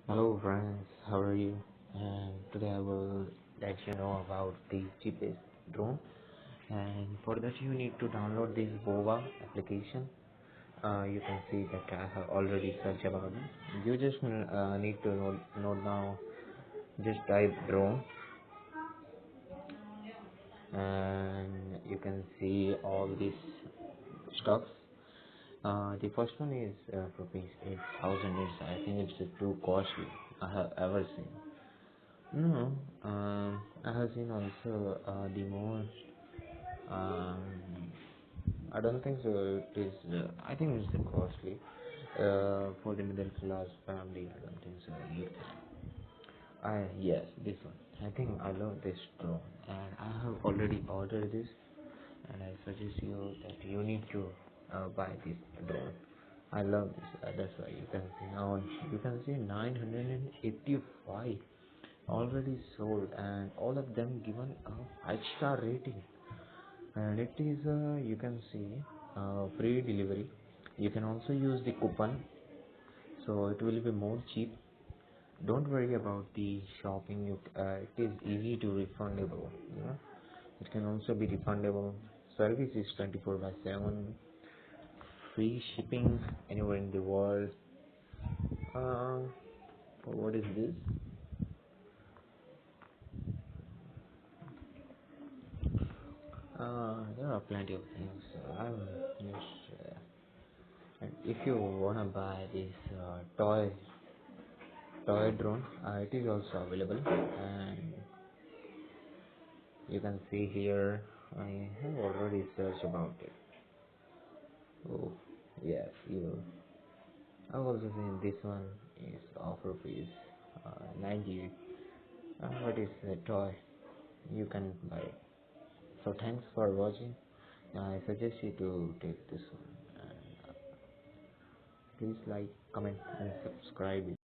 Hello friends, how are you? And today I will let you know about the cheapest drone. And for that you need to download this Bova application. You can see that I have already searched about it. You just need to note down, just type drone, and you can see all these stocks. The first one is rupees 8,000. I think it's too costly I have ever seen. No, I have seen also the most. Um, I don't think so. It is. I think it's costly for the middle class family. I don't think so. Yes, this one. I think I love this drone, and I have already ordered this, and I suggest you that you need to buy this drone. I love this. That's why you can see now. You can see 985 already sold, and all of them given a 5-star rating. And it is you can see free delivery. You can also use the coupon, so it will be more cheap. Don't worry about the shopping. It is easy to refundable. It can also be refundable. Service is 24 by 7. Free shipping anywhere in the world. Uh, what is this? There are plenty of things. I'm just and if you wanna buy this toy drone, it is also available, and you can see here I have already searched about it. Oh, yes, you. I've also seen this one is of rupees 98. But it's a toy. You can buy it. So thanks for watching. I suggest you to take this one. And please like, comment, and subscribe.